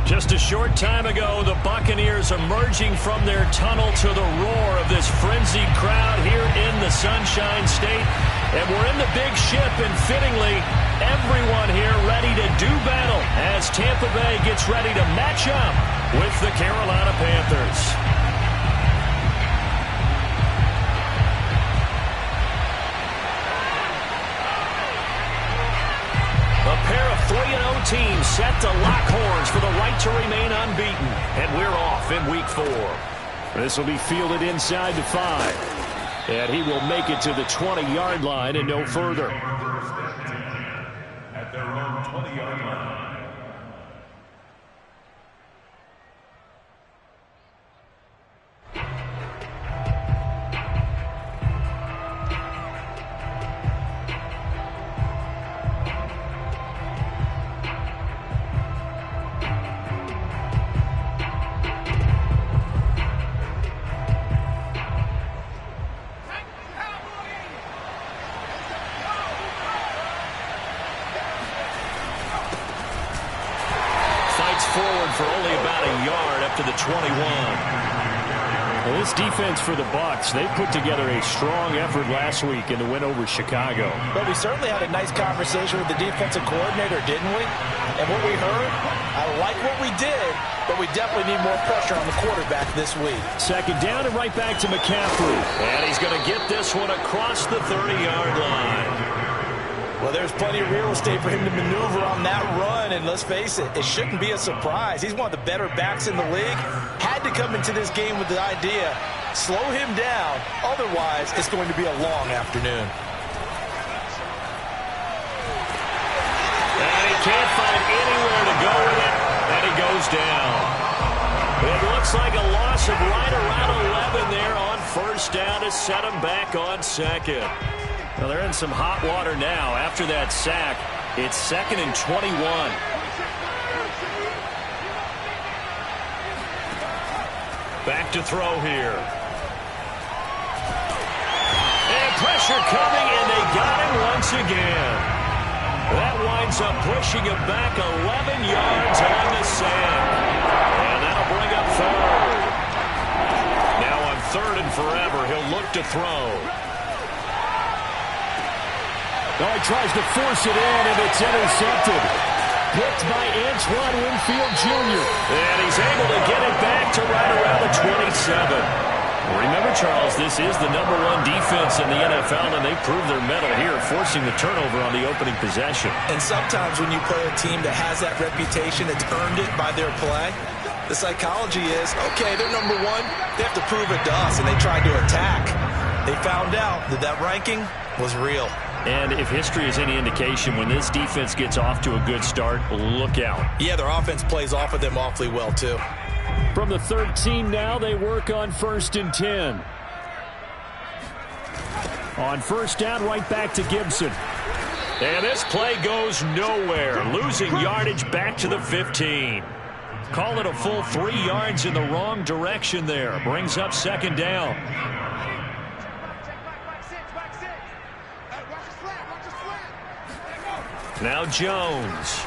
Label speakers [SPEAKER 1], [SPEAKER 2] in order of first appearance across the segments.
[SPEAKER 1] Just a short time ago, the Buccaneers emerging from their tunnel to the roar of this frenzied crowd here in the Sunshine State. And we're in the big ship, and fittingly, everyone here ready to do battle as Tampa Bay gets ready to match up with the Carolina Panthers. A pair of 3-0 teams set to lock horns for the right to remain unbeaten. And we're off in week 4. This will be fielded inside the 5. And he will make it to the 20-yard line and no further. At their own 20-yard line. Forward for only about a yard up to the 21. Well, this defense for the Bucs, they put together a strong effort last week in the win over Chicago.
[SPEAKER 2] But we certainly had a nice conversation with the defensive coordinator, didn't we? And what we heard, I like what we did, but we definitely need more pressure on the quarterback this week.
[SPEAKER 1] Second down and right back to McCaffrey. And he's going to get this one across the 30-yard line.
[SPEAKER 2] Well, there's plenty of real estate for him to maneuver on that run, and let's face it, it shouldn't be a surprise. He's one of the better backs in the league. Had to come into this game with the idea, slow him down, otherwise it's going to be a long afternoon.
[SPEAKER 1] And he can't find anywhere to go with it, and he goes down. It looks like a loss of right around 11 there on first down to set him back on second. Well, they're in some hot water now. After that sack, it's 2nd and 21. Back to throw here. And pressure coming, and they got him once again. That winds up pushing him back 11 yards on the sack. And that'll bring up third. Now on 3rd and forever, he'll look to throw.
[SPEAKER 3] Oh, he tries to force it in, and it's intercepted. Picked by Antoine Winfield Jr.
[SPEAKER 1] And he's able to get it back to right around the 27. Remember, Charles, this is the #1 defense in the NFL, and they proved their mettle here, forcing the turnover on the opening possession.
[SPEAKER 2] And sometimes when you play a team that has that reputation, it's earned it by their play. The psychology is, okay, they're #1. They have to prove it to us, and they tried to attack. They found out that that ranking was real.
[SPEAKER 1] And if history is any indication, when this defense gets off to a good start, look out.
[SPEAKER 2] Yeah, their offense plays off of them awfully well, too.
[SPEAKER 3] From the 13 now, they work on 1st and 10. On first down, right back to Gibson.
[SPEAKER 1] And this play goes nowhere. Losing yardage back to the 15. Call it a full 3 yards in the wrong direction there. Brings up 2nd down. Now Jones.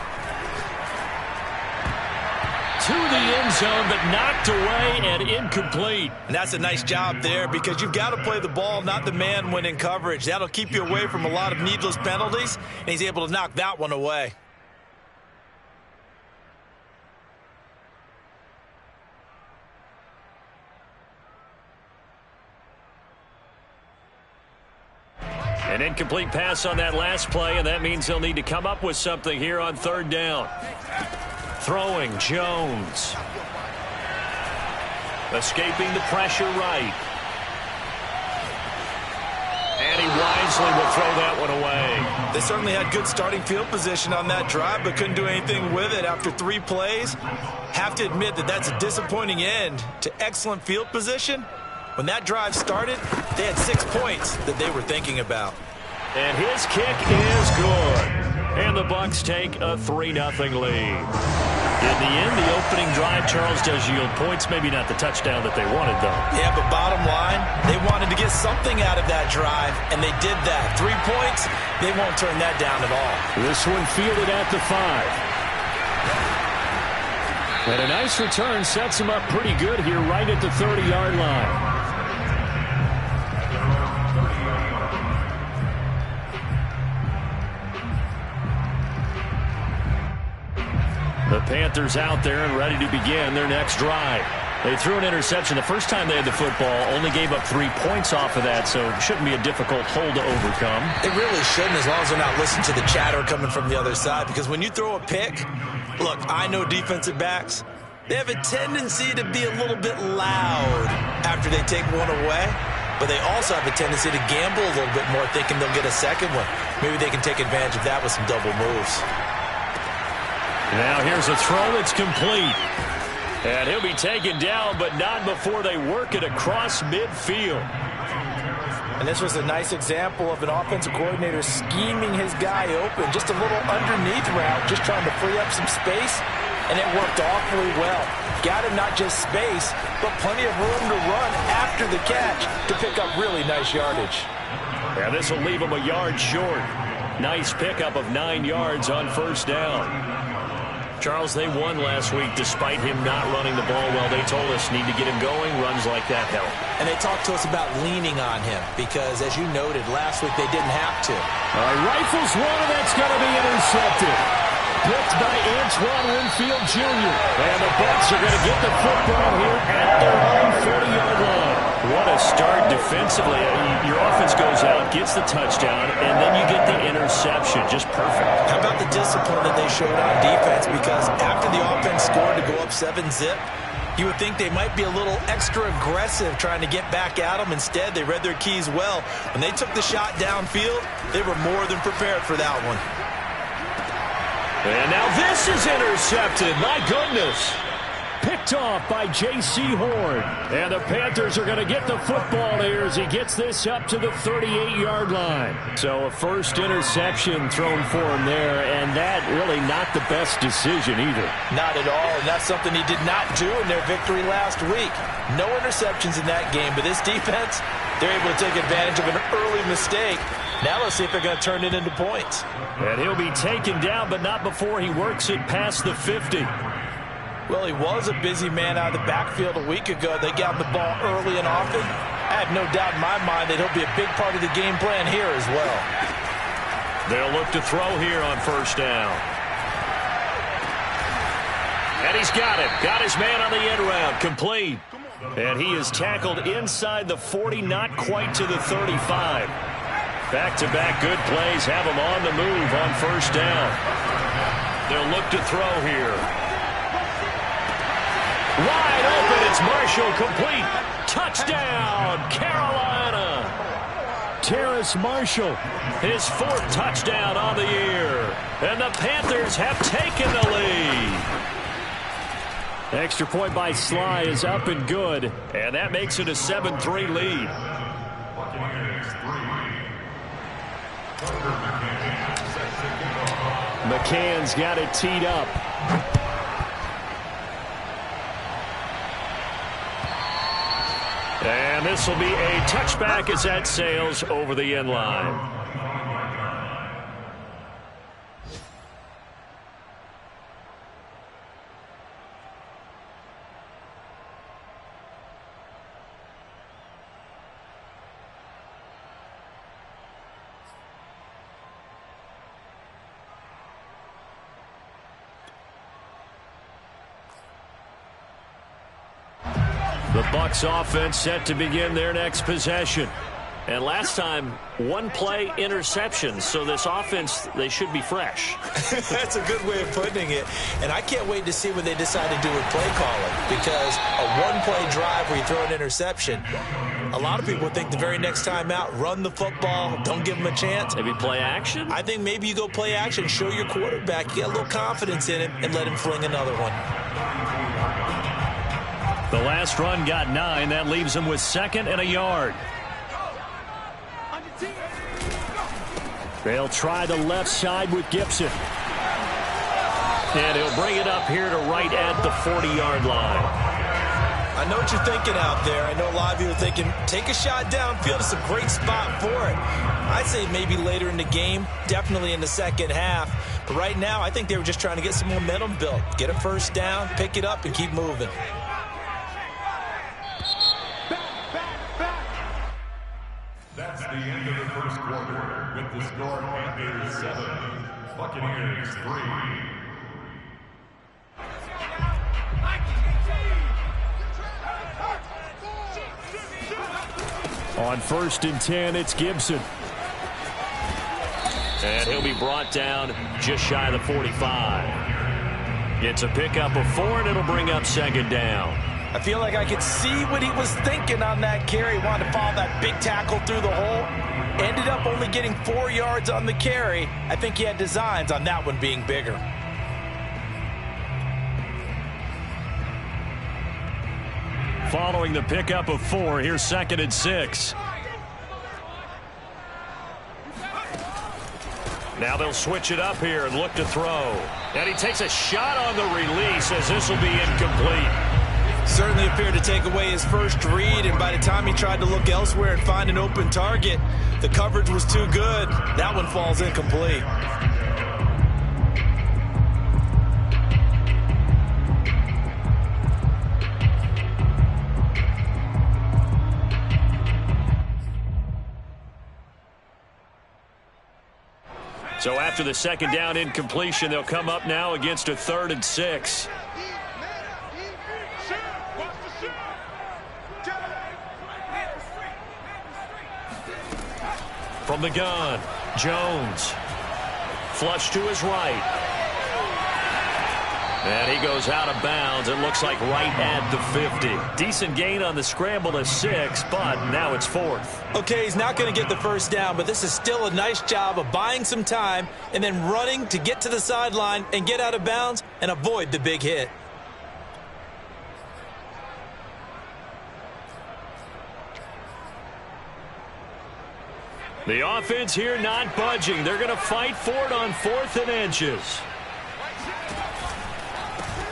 [SPEAKER 1] To the end zone, but knocked away and incomplete.
[SPEAKER 2] And that's a nice job there, because you've got to play the ball, not the man when in coverage. That'll keep you away from a lot of needless penalties, and he's able to knock that one away.
[SPEAKER 1] An incomplete pass on that last play, and that means they'll need to come up with something here on 3rd down. Throwing, Jones. Escaping the pressure right. And he wisely will throw that one away.
[SPEAKER 2] They certainly had good starting field position on that drive, but couldn't do anything with it after 3 plays. Have to admit that that's a disappointing end to excellent field position. When that drive started, they had 6 points that they were thinking about.
[SPEAKER 1] And his kick is good. And the Bucs take a 3-0 lead. In the end, the opening drive, Charles, does yield points. Maybe not the touchdown that they wanted, though.
[SPEAKER 2] Yeah, but bottom line, they wanted to get something out of that drive, and they did that. 3 points, they won't turn that down at all.
[SPEAKER 3] This one fielded at the 5.
[SPEAKER 1] And a nice return sets him up pretty good here right at the 30-yard line. The Panthers out there and ready to begin their next drive. They threw an interception the first time they had the football, only gave up 3 points off of that, so it shouldn't be a difficult hole to overcome.
[SPEAKER 2] It really shouldn't, as long as they're not listening to the chatter coming from the other side, because when you throw a pick, look, I know defensive backs, they have a tendency to be a little bit loud after they take one away, but they also have a tendency to gamble a little bit more, thinking they'll get a second one. Maybe they can take advantage of that with some double moves.
[SPEAKER 1] Now here's a throw that's complete. And he'll be taken down, but not before they work it across midfield.
[SPEAKER 2] And this was a nice example of an offensive coordinator scheming his guy open. Just a little underneath route, just trying to free up some space, and it worked awfully well. Got him not just space, but plenty of room to run after the catch to pick up really nice yardage.
[SPEAKER 1] Yeah, this will leave him a yard short. Nice pickup of 9 yards on first down. Charles, they won last week despite him not running the ball well. They told us need to get him going. Runs like that help.
[SPEAKER 2] And they talked to us about leaning on him because, as you noted, last week they didn't have to.
[SPEAKER 3] Rifles one, and that's going to be intercepted. Picked by Antoine Winfield Jr. And the Bucs are going to get the football here at their own 40-yard line.
[SPEAKER 1] What a start defensively. Your offense goes out, gets the touchdown, and then you get the interception. Just perfect.
[SPEAKER 2] How about the discipline that they showed on defense? Because after the offense scored to go up 7-zip, you would think they might be a little extra aggressive trying to get back at them. Instead, they read their keys well. When they took the shot downfield, they were more than prepared for that one.
[SPEAKER 1] And now this is intercepted. My goodness.
[SPEAKER 3] Picked off by J.C. Horn.
[SPEAKER 1] And the Panthers are going to get the football here as he gets this up to the 38-yard line. So a first interception thrown for him there, and that really not the best decision either.
[SPEAKER 2] Not at all, and that's something he did not do in their victory last week. No interceptions in that game, but this defense, they're able to take advantage of an early mistake. Now let's see if they're going to turn it into points.
[SPEAKER 1] And he'll be taken down, but not before he works it past the 50.
[SPEAKER 2] Well, he was a busy man out of the backfield a week ago. They got him the ball early and often. I have no doubt in my mind that he'll be a big part of the game plan here as well.
[SPEAKER 1] They'll look to throw here on first down. And he's got it. Got his man on the end round. Complete. And he is tackled inside the 40, not quite to the 35. Back-to-back good plays have him on the move on first down. They'll look to throw here. Wide open, it's Marshall, complete. Touchdown, Carolina.
[SPEAKER 3] Terrace Marshall.
[SPEAKER 1] His 4th touchdown on the year. And the Panthers have taken the lead.
[SPEAKER 3] Extra point by Sly is up and good.
[SPEAKER 1] And that makes it a 7-3 lead.
[SPEAKER 3] McCann's got it teed up.
[SPEAKER 1] And this will be a touchback as that sails over the end line. The Bucs offense set to begin their next possession. And last time, 1-play interception. So this offense, they should be fresh.
[SPEAKER 2] That's a good way of putting it. And I can't wait to see what they decide to do with play calling. Because a 1-play drive where you throw an interception, a lot of people think the very next time out, run the football, don't give them a chance.
[SPEAKER 1] Maybe play action?
[SPEAKER 2] I think maybe you go play action, show your quarterback, you get a little confidence in him, and let him fling another one.
[SPEAKER 1] The last run got 9. That leaves him with 2nd and a yard.
[SPEAKER 3] They'll try the left side with Gibson.
[SPEAKER 1] And he'll bring it up here to right at the 40-yard line.
[SPEAKER 2] I know what you're thinking out there. I know a lot of you are thinking, take a shot downfield. It's a great spot for it. I'd say maybe later in the game, definitely in the second half. But right now, I think they were just trying to get some momentum built. Get a first down, pick it up, and keep moving.
[SPEAKER 4] That's the end of the first quarter with the score Panthers 7, Buccaneers 3.
[SPEAKER 3] On 1st and 10, it's Gibson.
[SPEAKER 1] And he'll be brought down just shy of the 45. It's a pickup of 4, and it'll bring up 2nd down.
[SPEAKER 2] I feel like I could see what he was thinking on that carry. He wanted to follow that big tackle through the hole. Ended up only getting 4 yards on the carry. I think he had designs on that one being bigger.
[SPEAKER 1] Following the pickup of 4, here's 2nd and 6. Now they'll switch it up here and look to throw. And he takes a shot on the release as this will be incomplete.
[SPEAKER 2] Certainly appeared to take away his first read, and by the time he tried to look elsewhere and find an open target, the coverage was too good. That one falls incomplete.
[SPEAKER 1] So after the 2nd down incompletion, they'll come up now against a 3rd and 6. From the gun, Jones. Flush to his right. And he goes out of bounds. It looks like right at the 50. Decent gain on the scramble to 6, but now it's 4th.
[SPEAKER 2] Okay, he's not going to get the first down, but this is still a nice job of buying some time and then running to get to the sideline and get out of bounds and avoid the big hit.
[SPEAKER 1] The offense here not budging. They're going to fight for it on 4th and inches.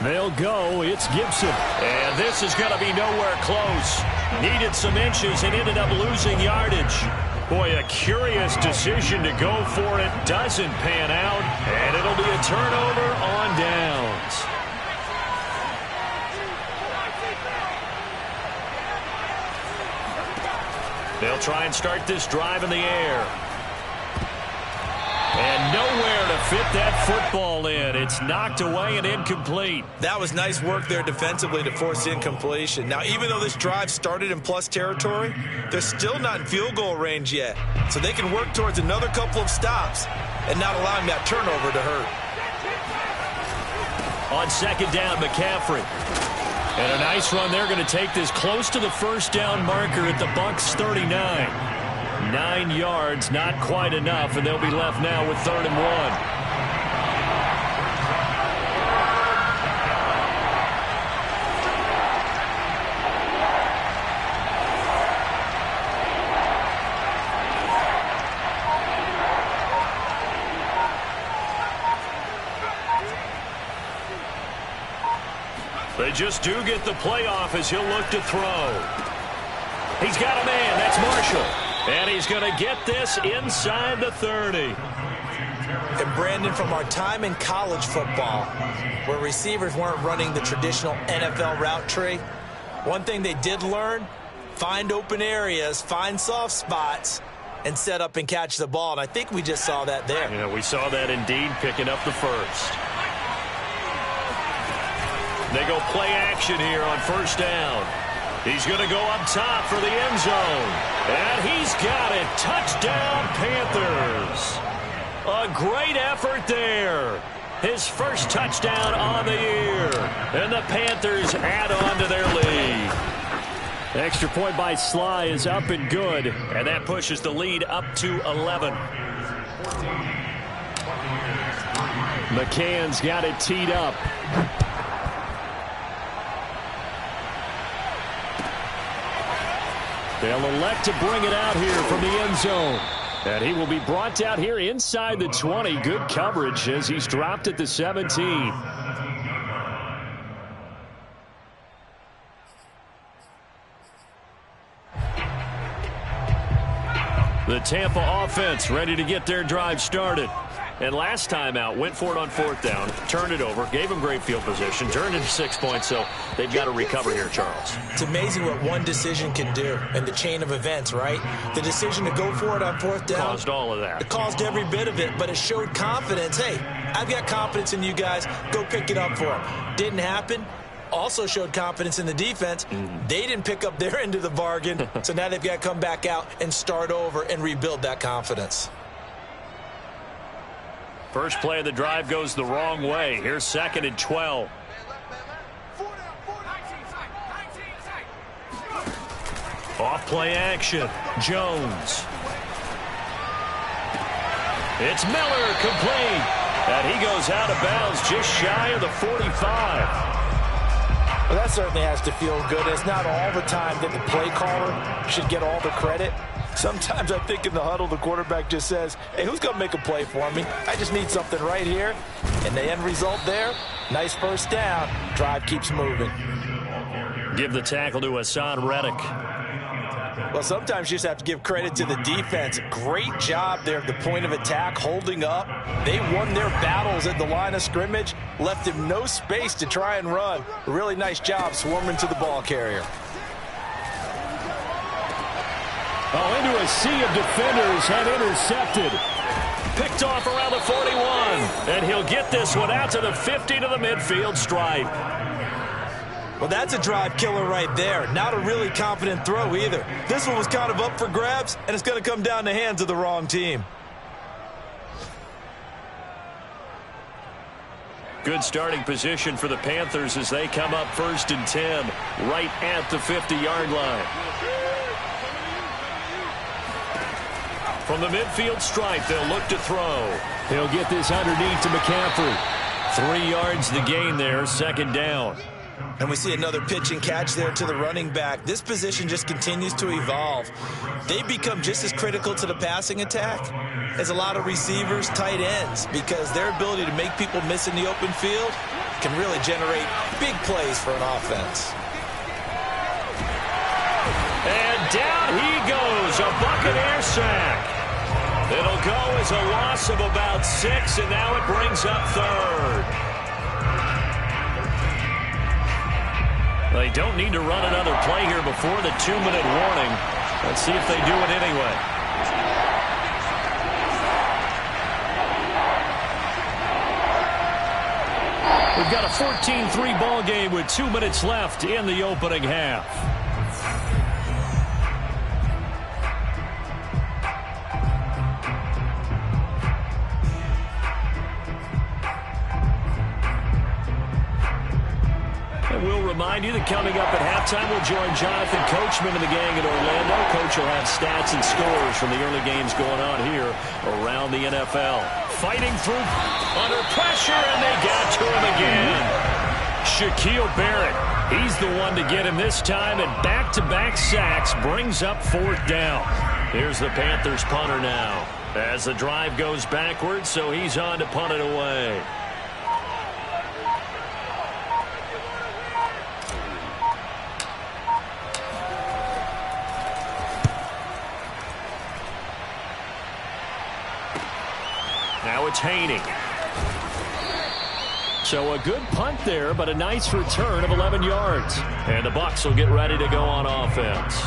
[SPEAKER 3] They'll go. It's Gibson.
[SPEAKER 1] And this is going to be nowhere close. Needed some inches and ended up losing yardage. Boy, a curious decision to go for it. Doesn't pan out. And it'll be a turnover on downs. They'll try and start this drive in the air. And nowhere to fit that football in. It's knocked away and incomplete.
[SPEAKER 2] That was nice work there defensively to force incompletion. Now, even though this drive started in plus territory, they're still not in field goal range yet. So they can work towards another couple of stops and not allowing that turnover to hurt.
[SPEAKER 1] On 2nd down, McCaffrey. And a nice run. They're going to take this close to the first down marker at the Bucs 39. 9 yards, not quite enough, and they'll be left now with 3rd and 1. They just do get the playoff as he'll look to throw. He's got a man. That's Marshall. And he's going to get this inside the 30.
[SPEAKER 2] And Brandon, from our time in college football, where receivers weren't running the traditional NFL route tree, one thing they did learn, find open areas, find soft spots, and set up and catch the ball. And I think we just saw that there.
[SPEAKER 1] Yeah, we saw that indeed, picking up the first. They go play action here on 1st down. He's going to go up top for the end zone. And he's got it. Touchdown, Panthers. A great effort there. His first touchdown on the year. And the Panthers add on to their lead.
[SPEAKER 3] The extra point by Sly is up and good.
[SPEAKER 1] And that pushes the lead up to 11.
[SPEAKER 3] McCann's got it teed up. They'll elect to bring it out here from the end zone. And he will be brought out here inside the 20. Good coverage as he's dropped at the 17.
[SPEAKER 1] The Tampa offense ready to get their drive started. And last time out, went for it on 4th down, turned it over, gave them great field position, turned it to 6 points, so they've got to recover here, Charles.
[SPEAKER 2] It's amazing what one decision can do in the chain of events, right? The decision to go for it on 4th down.
[SPEAKER 1] Caused all of that.
[SPEAKER 2] It caused every bit of it, but it showed confidence. Hey, I've got confidence in you guys. Go pick it up for them. Didn't happen. Also showed confidence in the defense. They didn't pick up their end of the bargain, so now they've got to come back out and start over and rebuild that confidence.
[SPEAKER 1] First play of the drive goes the wrong way. Here's 2nd and 12. Off play action. Jones. It's Miller, complete. And he goes out of bounds just shy of the 45.
[SPEAKER 2] Well, that certainly has to feel good. It's not all the time that the play caller should get all the credit. Sometimes I think in the huddle, the quarterback just says, hey, who's going to make a play for me? I just need something right here. And the end result there, nice first down. Drive keeps moving.
[SPEAKER 1] Give the tackle to Hassan Reddick.
[SPEAKER 2] Well, sometimes you just have to give credit to the defense. Great job there at the point of attack, holding up. They won their battles at the line of scrimmage, left him no space to try and run. A really nice job swarming to the ball carrier.
[SPEAKER 3] Oh, into a sea of defenders and intercepted.
[SPEAKER 1] Picked off around the 41. And he'll get this one out to the 50 to the midfield stripe.
[SPEAKER 2] Well, that's a drive killer right there. Not a really confident throw either. This one was kind of up for grabs, and it's going to come down the hands of the wrong team.
[SPEAKER 1] Good starting position for the Panthers as they come up 1st and 10, right at the 50-yard line. From the midfield stripe, they'll look to throw.
[SPEAKER 3] He'll get this underneath to McCaffrey.
[SPEAKER 1] 3 yards the gain there, 2nd down.
[SPEAKER 2] And we see another pitch and catch there to the running back. This position just continues to evolve. They become just as critical to the passing attack as a lot of receivers, tight ends, because their ability to make people miss in the open field can really generate big plays for an offense.
[SPEAKER 1] And down he goes, a Buccaneer sack. It'll go as a loss of about 6, and now it brings up 3rd. They don't need to run another play here before the 2-minute warning. Let's see if they do it anyway. We've got a 14-3 ball game with 2 minutes left in the opening half. Remind you that coming up at halftime, we'll join Jonathan Coachman and the gang in Orlando. Coach will have stats and scores from the early games going on here around the NFL. Fighting through under pressure, and they got to him again. Shaquille Barrett, he's the one to get him this time, and back-to-back sacks brings up 4th down. Here's the Panthers punter now as the drive goes backwards, so he's on to punt it away. Now it's Haney. So a good punt there, but a nice return of 11 yards. And the Bucs will get ready to go on offense.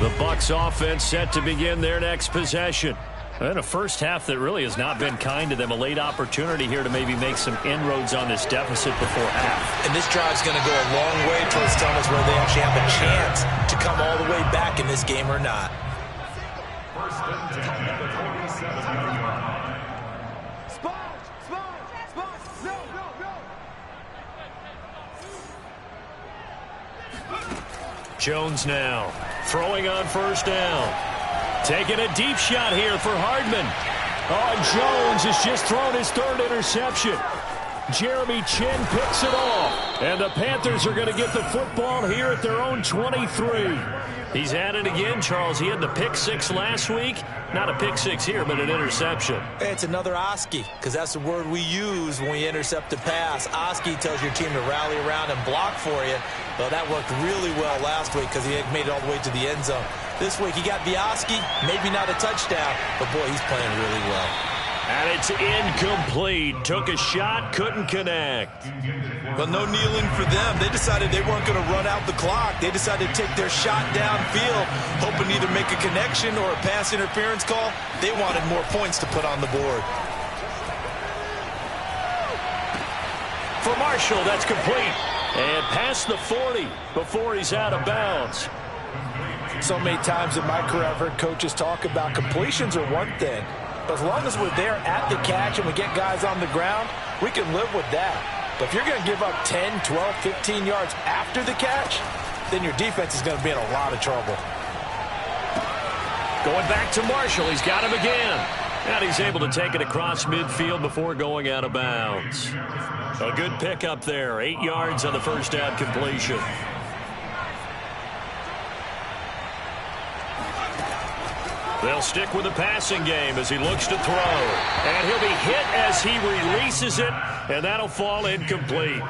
[SPEAKER 1] The Bucs offense set to begin their next possession. And a first half that really has not been kind to them. A late opportunity here to maybe make some inroads on this deficit before half.
[SPEAKER 2] And this drive's going to go a long way towards telling us whether they actually have a chance to come all the way back in this game or not.
[SPEAKER 4] First and 10 at the 47-yard line.
[SPEAKER 1] Jones now throwing on 1st down. Taking a deep shot here for Hardman. Oh, Jones has just thrown his 3rd interception. Jeremy Chin picks it off.
[SPEAKER 3] And the Panthers are going to get the football here at their own 23.
[SPEAKER 1] He's at it again, Charles. He had the pick six last week. Not a pick six here, but an interception.
[SPEAKER 2] It's another Oski, because that's the word we use when we intercept a pass. Oski tells your team to rally around and block for you. Well, that worked really well last week because he made it all the way to the end zone. This week he got the Oski, maybe not a touchdown, but boy, he's playing really well.
[SPEAKER 1] And it's incomplete. Took a shot, couldn't connect.
[SPEAKER 2] But no kneeling for them. They decided they weren't going to run out the clock. They decided to take their shot downfield, hoping to either make a connection or a pass interference call. They wanted more points to put on the board.
[SPEAKER 1] For Marshall, that's complete. And past the 40 before he's out of bounds.
[SPEAKER 2] So many times in my career I've heard coaches talk about completions are one thing. But as long as we're there at the catch and we get guys on the ground, we can live with that. But if you're going to give up 10, 12, 15 yards after the catch, then your defense is going to be in a lot of trouble.
[SPEAKER 1] Going back to Marshall. He's got him again. And he's able to take it across midfield before going out of bounds. A good pickup there. 8 yards on the first down completion. They'll stick with the passing game as he looks to throw. And he'll be hit as he releases it, and that'll fall incomplete.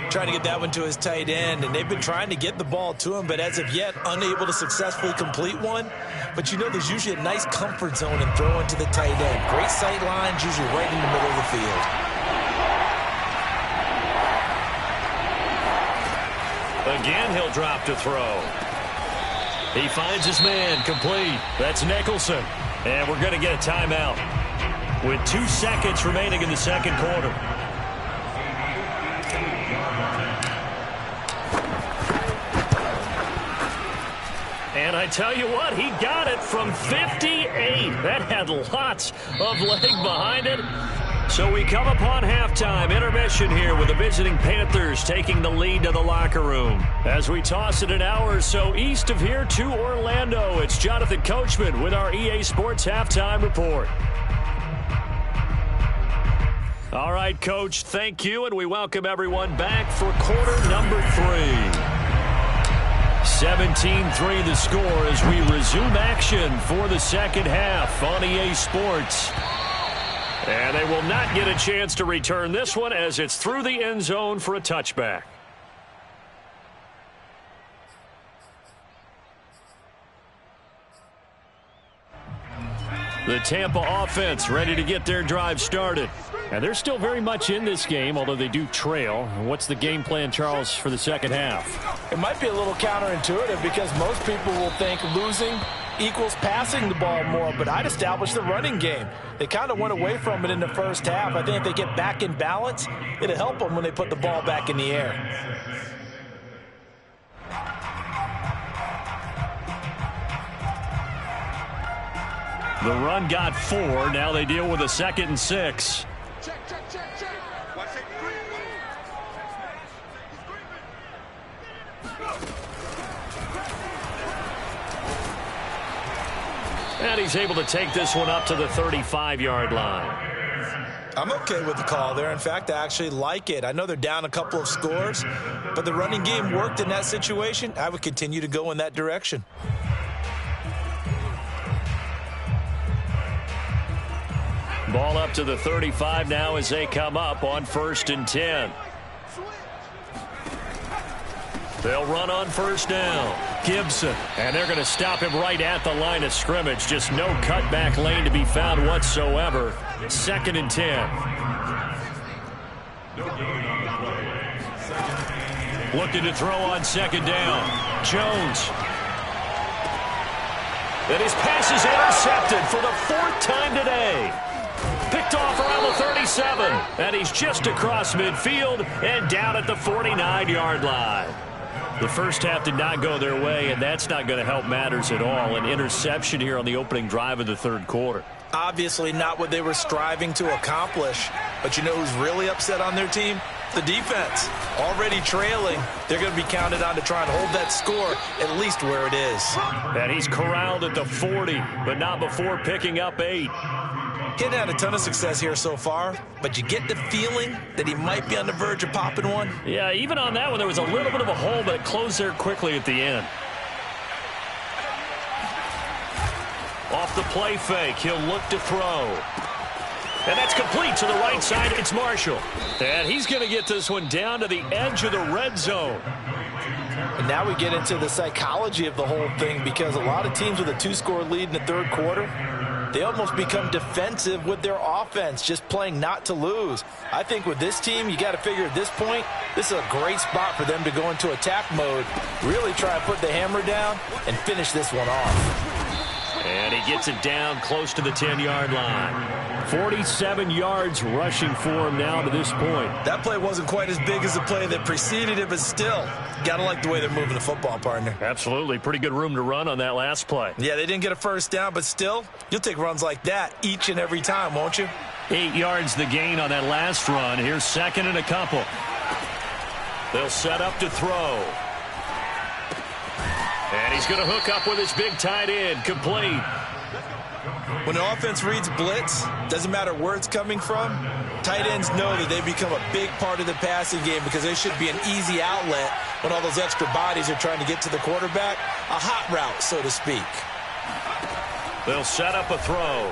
[SPEAKER 2] Trying to get that one to his tight end, and they've been trying to get the ball to him, but as of yet, unable to successfully complete one. But you know there's usually a nice comfort zone in throwing to the tight end. Great sight lines, usually right in the middle of the field.
[SPEAKER 1] Again, he'll drop to throw. He finds his man, complete. That's Nicholson. And we're going to get a timeout with 2 seconds remaining in the second quarter. And I tell you what, he got it from 58. That had lots of leg behind it. So we come upon halftime, intermission here with the visiting Panthers taking the lead to the locker room. As we toss it an hour or so east of here to Orlando, it's Jonathan Coachman with our EA Sports Halftime Report. All right, Coach, thank you, and we welcome everyone back for quarter number 3. 17-3 the score as we resume action for the second half on EA Sports. And they will not get a chance to return this one as it's through the end zone for a touchback. The Tampa offense ready to get their drive started. And they're still very much in this game, although they do trail. What's the game plan, Charles, for the second half?
[SPEAKER 2] It might be a little counterintuitive because most people will think losing equals passing the ball more, but I'd establish the running game. They kind of went away from it in the first half. I think if they get back in balance, it'll help them when they put the ball back in the air.
[SPEAKER 1] The run got 4. Now they deal with a 2nd and 6. And he's able to take this one up to the 35-yard line.
[SPEAKER 2] I'm okay with the call there. In fact, I actually like it. I know they're down a couple of scores, but the running game worked in that situation. I would continue to go in that direction.
[SPEAKER 1] Ball up to the 35 now as they come up on 1st and 10. They'll run on 1st down. Gibson, and they're going to stop him right at the line of scrimmage. Just no cutback lane to be found whatsoever. 2nd and 10. Looking to throw on 2nd down. Jones. And his pass is intercepted for the 4th time today. Picked off around the 37. And he's just across midfield and down at the 49-yard line. The first half did not go their way, and that's not going to help matters at all. An interception here on the opening drive of the 3rd quarter.
[SPEAKER 2] Obviously not what they were striving to accomplish. But you know who's really upset on their team? The defense. Already trailing. They're going to be counted on to try and hold that score at least where it is.
[SPEAKER 1] And he's corralled at the 40, but not before picking up 8.
[SPEAKER 2] He hadn't had a ton of success here so far, but you get the feeling that he might be on the verge of popping one.
[SPEAKER 1] Yeah, even on that one, there was a little bit of a hole, but it closed there quickly at the end. Off the play fake, he'll look to throw. And that's complete to the right side. It's Marshall. And he's going to get this one down to the edge of the red zone.
[SPEAKER 2] And now we get into the psychology of the whole thing, because a lot of teams with a 2-score lead in the third quarter, they almost become defensive with their offense, just playing not to lose. I think with this team, you got to figure at this point, this is a great spot for them to go into attack mode, really try to put the hammer down and finish this one off.
[SPEAKER 1] And he gets it down close to the 10-yard line. 47 yards rushing for him now to this point.
[SPEAKER 2] That play wasn't quite as big as the play that preceded it, but still, got to like the way they're moving the football, partner.
[SPEAKER 1] Absolutely. Pretty good room to run on that last play.
[SPEAKER 2] Yeah, they didn't get a first down, but still, you'll take runs like that each and every time, won't you?
[SPEAKER 1] 8 yards the gain on that last run. Here's second and a couple. They'll set up to throw. And he's going to hook up with his big tight end. Complete.
[SPEAKER 2] When the offense reads blitz, doesn't matter where it's coming from, tight ends know that they become a big part of the passing game, because they should be an easy outlet when all those extra bodies are trying to get to the quarterback. A hot route, so to speak.
[SPEAKER 1] They'll set up a throw.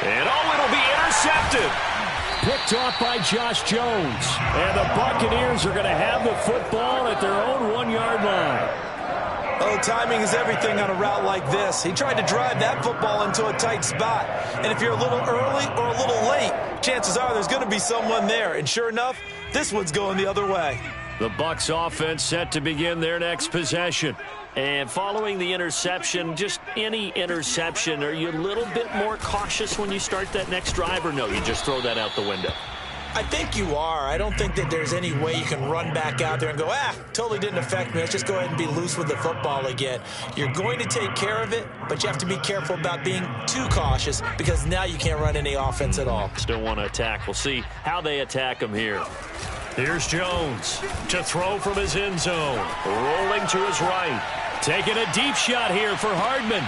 [SPEAKER 1] And it'll be intercepted. Picked off by Josh Jones. And the Buccaneers are going to have the football at their own 1-yard line.
[SPEAKER 2] Oh, timing is everything on a route like this. He tried to drive that football into a tight spot. And if you're a little early or a little late, chances are there's going to be someone there. And sure enough, this one's going the other way.
[SPEAKER 1] The Bucs offense set to begin their next possession. And following the interception, just any interception, are you a little bit more cautious when you start that next drive, or no, you just throw that out the window?
[SPEAKER 2] I think you are. I don't think that there's any way you can run back out there and go, totally didn't affect me. Let's just go ahead and be loose with the football again. You're going to take care of it, but you have to be careful about being too cautious, because now you can't run any offense at all.
[SPEAKER 1] Still want to attack. We'll see how they attack him here. Here's Jones to throw from his end zone. Rolling to his right. Taking a deep shot here for Hardman.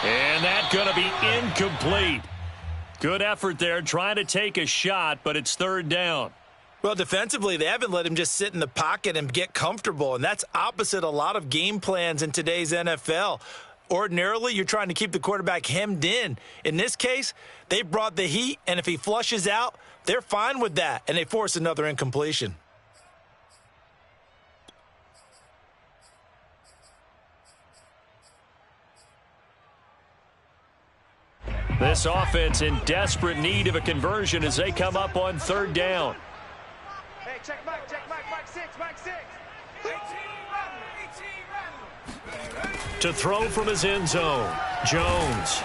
[SPEAKER 1] And that's going to be incomplete. Good effort there, trying to take a shot, but it's third down.
[SPEAKER 2] Well, defensively, they haven't let him just sit in the pocket and get comfortable, and that's opposite a lot of game plans in today's NFL. Ordinarily, you're trying to keep the quarterback hemmed in. In this case, they brought the heat, and if he flushes out, they're fine with that, and they force another incompletion.
[SPEAKER 1] This offense in desperate need of a conversion as they come up on third down.
[SPEAKER 5] Hey, check Mike, Mike 6.
[SPEAKER 1] To throw from his end zone, Jones.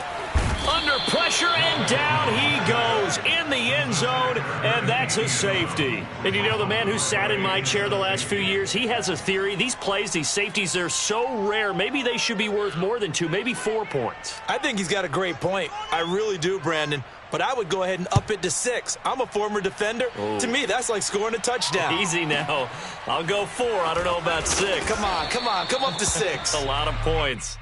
[SPEAKER 1] Under pressure, and down he goes in the end zone, and that's a safety. And you know, the man who sat in my chair the last few years, he has a theory. These plays, these safeties, they're so rare. Maybe they should be worth more than 2, maybe 4 points.
[SPEAKER 2] I think he's got a great point. I really do, Brandon. But I would go ahead and up it to 6. I'm a former defender.
[SPEAKER 1] Ooh.
[SPEAKER 2] To me, that's like scoring a touchdown.
[SPEAKER 1] Easy now. I'll go 4. I don't know about 6.
[SPEAKER 2] Come on. Come up to 6.
[SPEAKER 1] That's a lot of points.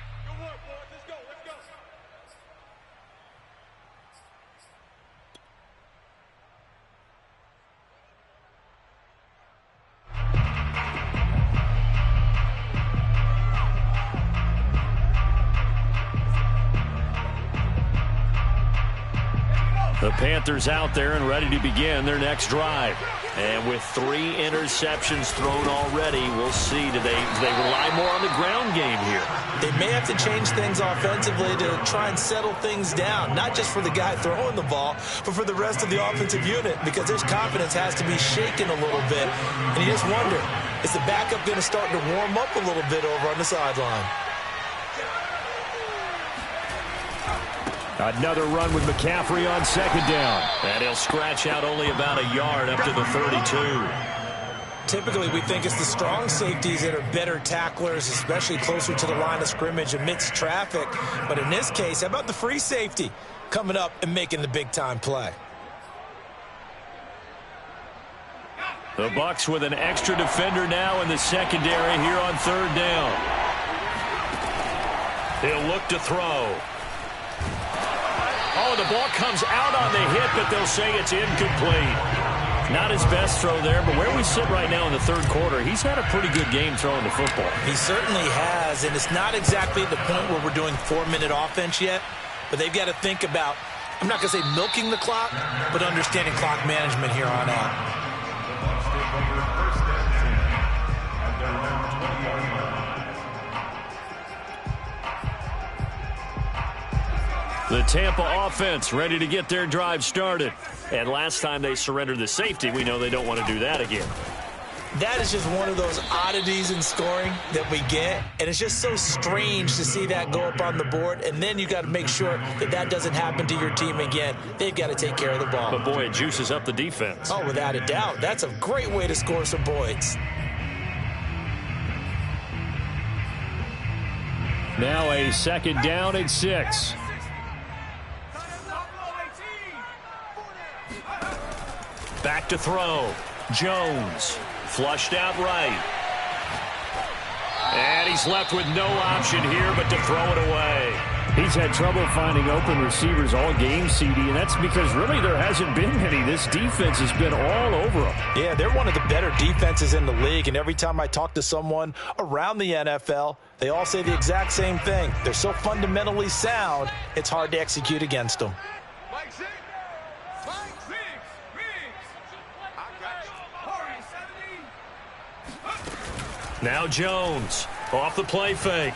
[SPEAKER 1] The Panthers out there and ready to begin their next drive. And with 3 interceptions thrown already, we'll see. Do they rely more on the ground game here?
[SPEAKER 2] They may have to change things offensively to try and settle things down, not just for the guy throwing the ball, but for the rest of the offensive unit, because his confidence has to be shaken a little bit. And you just wonder, is the backup going to start to warm up a little bit over on the sideline?
[SPEAKER 3] Another run with McCaffrey on second down.
[SPEAKER 1] And he'll scratch out only about a yard up to the 32.
[SPEAKER 2] Typically, we think it's the strong safeties that are better tacklers, especially closer to the line of scrimmage amidst traffic. But in this case, how about the free safety coming up and making the big-time play?
[SPEAKER 1] The Bucs with an extra defender now in the secondary here on third down. He'll look to throw. Oh, the ball comes out on the hit, but they'll say it's incomplete. Not his best throw there, but where we sit right now in the third quarter, he's had a pretty good game throwing the football.
[SPEAKER 2] He certainly has, and it's not exactly the point where we're doing 4-minute offense yet, but they've got to think about, I'm not going to say milking the clock, but understanding clock management here on out.
[SPEAKER 1] The Tampa offense ready to get their drive started. And last time they surrendered the safety, we know they don't want to do that again.
[SPEAKER 2] That is just one of those oddities in scoring that we get. And it's just so strange to see that go up on the board. And then you got to make sure that that doesn't happen to your team again. They've got to take care of the ball.
[SPEAKER 1] But, boy, it juices up the defense.
[SPEAKER 2] Oh, without a doubt. That's a great way to score some points.
[SPEAKER 3] Now a second down and 6.
[SPEAKER 1] Back to throw. Jones. Flushed out right. And he's left with no option here but to throw it away.
[SPEAKER 3] He's had trouble finding open receivers all game, CD, and that's because really there hasn't been many. This defense has been all over them.
[SPEAKER 2] Yeah, they're one of the better defenses in the league, and every time I talk to someone around the NFL, they all say the exact same thing. They're so fundamentally sound, it's hard to execute against them.
[SPEAKER 1] Now Jones off the play fake.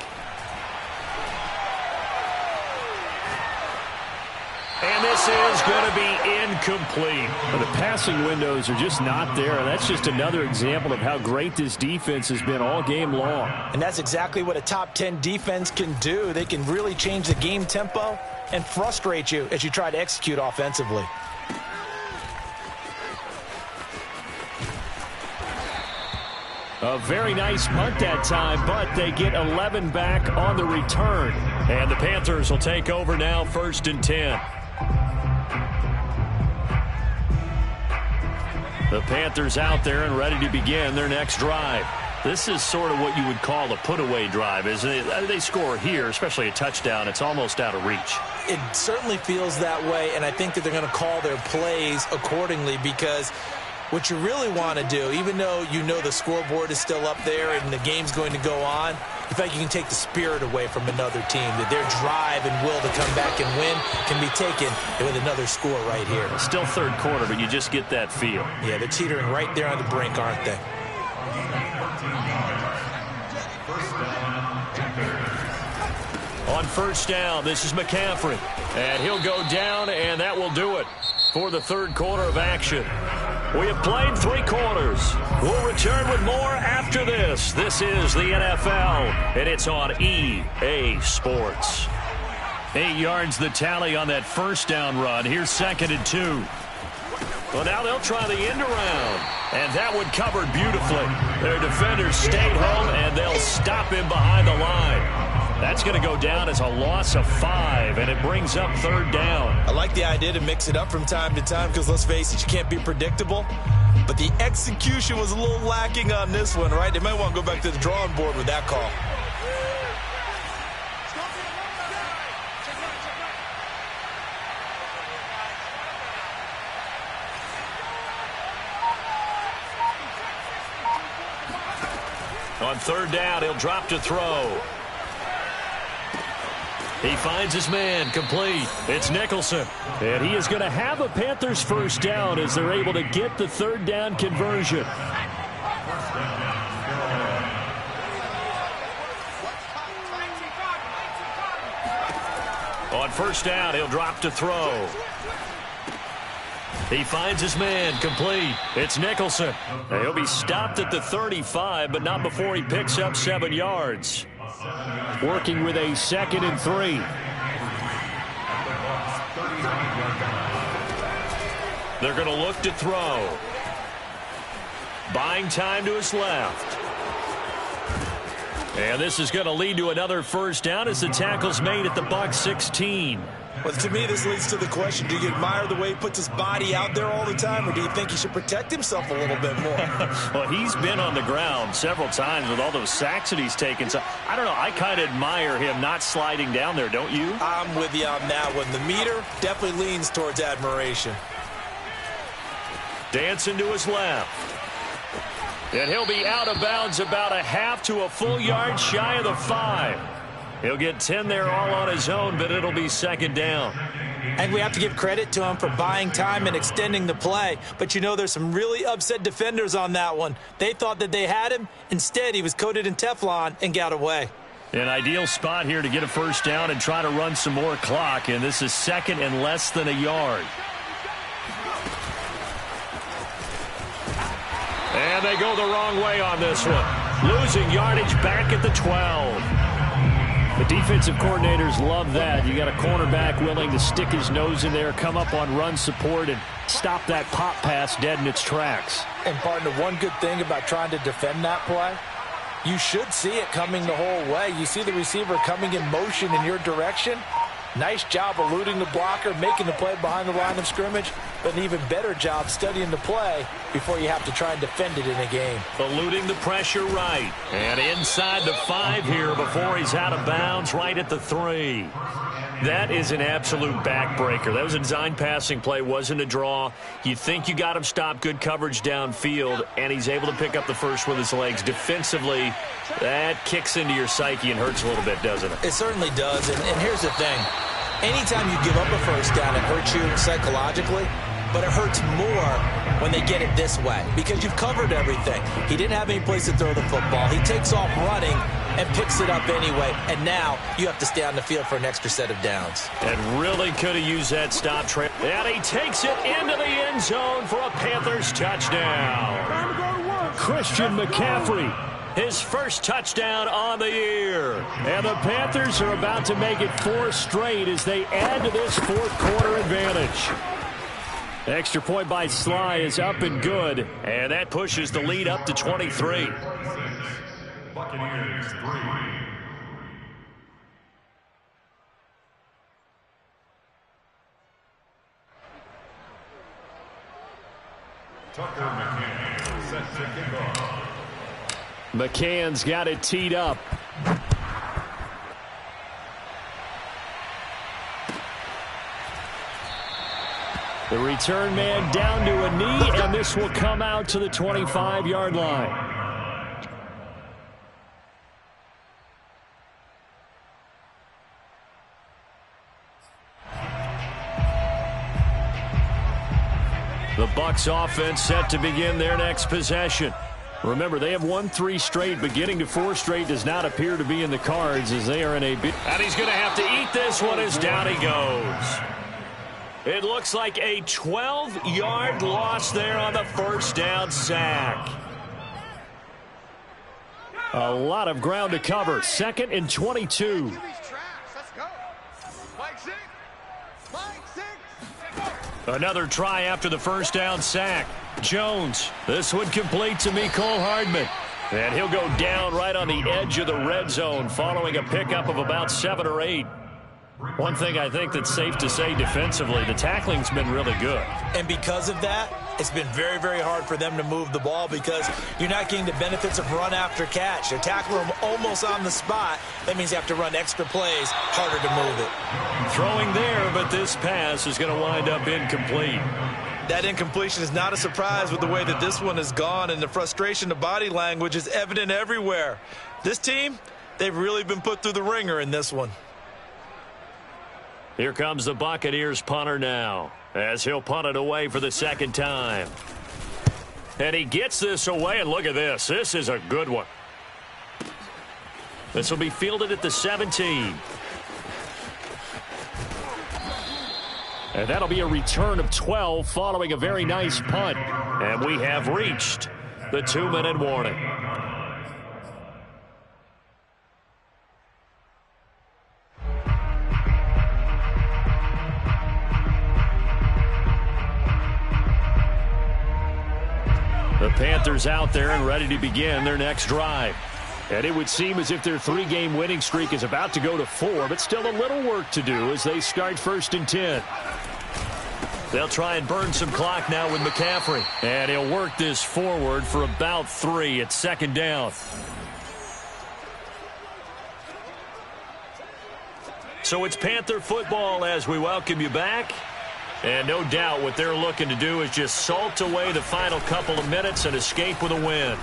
[SPEAKER 1] And this is going to be incomplete.
[SPEAKER 3] But the passing windows are just not there. That's just another example of how great this defense has been all game long.
[SPEAKER 2] And that's exactly what a top 10 defense can do. They can really change the game tempo and frustrate you as you try to execute offensively.
[SPEAKER 3] A very nice punt that time, but they get 11 back on the return.
[SPEAKER 1] And the Panthers will take over now, 1st and 10. The Panthers out there and ready to begin their next drive. This is sort of what you would call a put-away drive, isn't it? They score here, especially a touchdown. It's almost out of reach.
[SPEAKER 2] It certainly feels that way, and I think that they're going to call their plays accordingly because what you really want to do, even though you know the scoreboard is still up there and the game's going to go on, in fact, you can take the spirit away from another team, that their drive and will to come back and win can be taken with another score right here.
[SPEAKER 1] Still third quarter, but you just get that feel.
[SPEAKER 2] Yeah, they're teetering right there on the brink, aren't they?
[SPEAKER 1] On 1st down, this is McCaffrey. And he'll go down, and that will do it for the third quarter of action. We have played 3 quarters. We'll return with more after this. This is the NFL, and it's on EA Sports. 8 yards the tally on that 1st down run. Here's 2nd and 2. Well, now they'll try the end around, and that one covered beautifully. Their defenders stayed home, and they'll stop him behind the line. That's going to go down as a loss of 5, and it brings up 3rd down.
[SPEAKER 2] I like the idea to mix it up from time to time because, let's face it, you can't be predictable. But the execution was a little lacking on this one, right? They might want to go back to the drawing board with that call.
[SPEAKER 1] On 3rd down, he'll drop to throw. He finds his man, complete. It's Nicholson.
[SPEAKER 3] And he is going to have a Panthers 1st down as they're able to get the 3rd down conversion.
[SPEAKER 1] On 1st down, he'll drop to throw. He finds his man, complete. It's Nicholson. And he'll be stopped at the 35, but not before he picks up 7 yards.
[SPEAKER 3] Working with a 2nd and 3.
[SPEAKER 1] They're going to look to throw. Buying time to his left. And this is going to lead to another 1st down as the tackle's made at the Bucs 16.
[SPEAKER 2] Well, to me, this leads to the question, do you admire the way he puts his body out there all the time, or do you think he should protect himself a little bit more?
[SPEAKER 1] Well, he's been on the ground several times with all those sacks that he's taken. So, I don't know. I kind of admire him not sliding down there, don't you?
[SPEAKER 2] I'm with you on that one. The meter definitely leans towards admiration. Dancing to his left.
[SPEAKER 1] And he'll be out of bounds about a half to a full yard shy of the 5. He'll get 10 there all on his own, but it'll be second down.
[SPEAKER 2] And we have to give credit to him for buying time and extending the play. But, you know, there's some really upset defenders on that one. They thought that they had him. Instead, he was coated in Teflon and got away.
[SPEAKER 1] An ideal spot here to get a first down and try to run some more clock. And this is second and less than a yard. And they go the wrong way on this one. Losing yardage back at the 12. The defensive coordinators love that. You got a cornerback willing to stick his nose in there, come up on run support, and stop that pop pass dead in its tracks.
[SPEAKER 2] And, partner, one good thing about trying to defend that play, you should see it coming the whole way. You see the receiver coming in motion in your direction. Nice job eluding the blocker, making the play behind the line of scrimmage, but an even better job studying the play before you have to try and defend it in a game.
[SPEAKER 1] Eluding the pressure right. And inside the 5 here before he's out of bounds right at the 3. That is an absolute backbreaker. That was a design passing play, wasn't a draw. You think you got him stopped, good coverage downfield, and he's able to pick up the first with his legs. Defensively, that kicks into your psyche and hurts a little bit, doesn't it?
[SPEAKER 2] It certainly does, and here's the thing. Anytime you give up a first down, it hurts you psychologically, but it hurts more when they get it this way because you've covered everything. He didn't have any place to throw the football. He takes off running and picks it up anyway, and now you have to stay on the field for an extra set of downs.
[SPEAKER 1] And really could have used that stop trail. And he takes it into the end zone for a Panthers touchdown. Christian McCaffrey. His first touchdown on the year. And the Panthers are about to make it 4 straight as they add to this fourth quarter advantage. Extra point by Sly is up and good. And that pushes the lead up to 23.
[SPEAKER 4] Buccaneers 3. Tucker McCann set to kick off.
[SPEAKER 1] McCann's got it teed up. The return man down to a knee, and this will come out to the 25-yard line. The Bucs offense set to begin their next possession. Remember, they have won 3 straight, but getting to 4 straight does not appear to be in the cards as they are in a big... And he's going to have to eat this one as down he goes. It looks like a 12-yard loss there on the first down sack. A lot of ground to cover. 2nd and 22. Another try after the first down sack. Jones, this one complete to Mecole Hardman. And he'll go down right on the edge of the red zone following a pickup of about 7 or 8. One thing I think that's safe to say defensively, the tackling's been really good. And because of that, it's been very, very hard for them to move the ball because you're not getting the benefits of run after catch. They're tackling them almost on the spot. That means you have to run extra plays, harder to move it. Throwing there, but this pass is going to wind up incomplete. That incompletion is not a surprise with the way that this one has gone, and the frustration, the body language is evident everywhere. This team, they've really been put through the ringer in this one. Here comes the Buccaneers punter now as he'll punt it away for the second time. And he gets this away, and look at this. This is a good one. This will be fielded at the 17. And that'll be a return of 12 following a very nice punt. And we have reached the 2-minute warning. The Panthers out there and ready to begin their next drive.
[SPEAKER 3] And it would seem as if their 3-game winning streak is about to go to 4, but still a little work to do as they start 1st and 10.
[SPEAKER 1] They'll try and burn some clock now with McCaffrey. And he'll work this forward for about 3 at 2nd down. So it's Panther football as we welcome you back. And no doubt what they're looking to do is just salt away the final couple of minutes and escape with a win.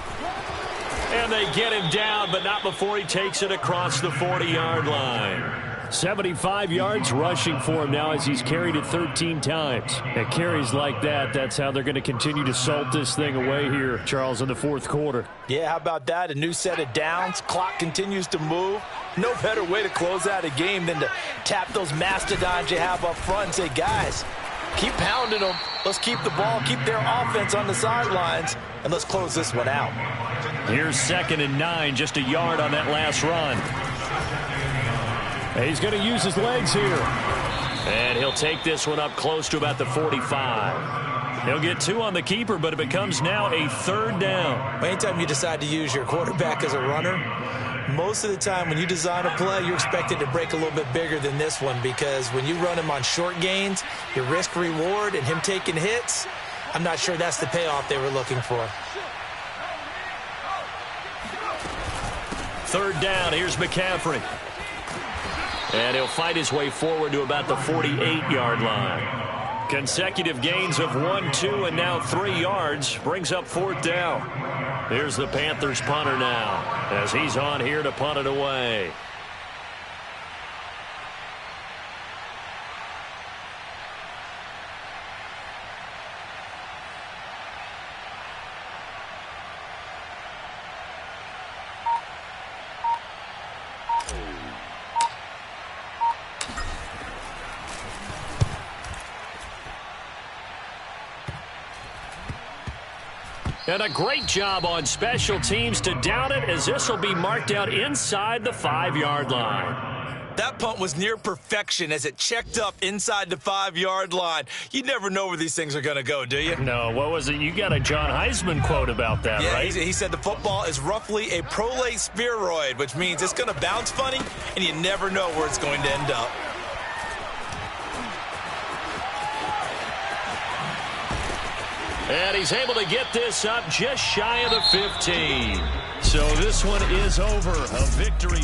[SPEAKER 1] And they get him down, but not before he takes it across the 40-yard line.
[SPEAKER 3] 75 yards rushing for him now as he's carried it 13 times. At carries like that, that's how they're going to continue to salt this thing away here, Charles, in the 4th quarter.
[SPEAKER 2] Yeah, how about that? A new set of downs. Clock continues to move. No better way to close out a game than to tap those mastodons you have up front and say, guys, keep pounding them. Let's keep the ball, keep their offense on the sidelines, and let's close this one out.
[SPEAKER 1] Here's 2nd and 9, just a yard on that last run.
[SPEAKER 3] He's going to use his legs here.
[SPEAKER 1] And he'll take this one up close to about the 45. He'll get 2 on the keeper, but it becomes now a 3rd down.
[SPEAKER 2] Anytime you decide to use your quarterback as a runner, most of the time when you design a play, you're expected to break a little bit bigger than this one, because when you run him on short gains, your risk-reward and him taking hits, I'm not sure that's the payoff they were looking for.
[SPEAKER 1] 3rd down, here's McCaffrey. And he'll fight his way forward to about the 48-yard line. Consecutive gains of 1, 2, and now 3 yards brings up 4th down. Here's the Panthers punter now as he's on here to punt it away. And a great job on special teams to down it, as this will be marked out inside the 5-yard line.
[SPEAKER 2] That punt was near perfection as it checked up inside the 5-yard line. You never know where these things are going to go, do you?
[SPEAKER 1] No, what was it? You got a John Heisman quote about that,
[SPEAKER 2] yeah,
[SPEAKER 1] right?
[SPEAKER 2] He said the football is roughly a prolate spheroid, which means it's going to bounce funny, and you never know where it's going to end up.
[SPEAKER 1] And he's able to get this up just shy of the 15. So this one is over. A victory.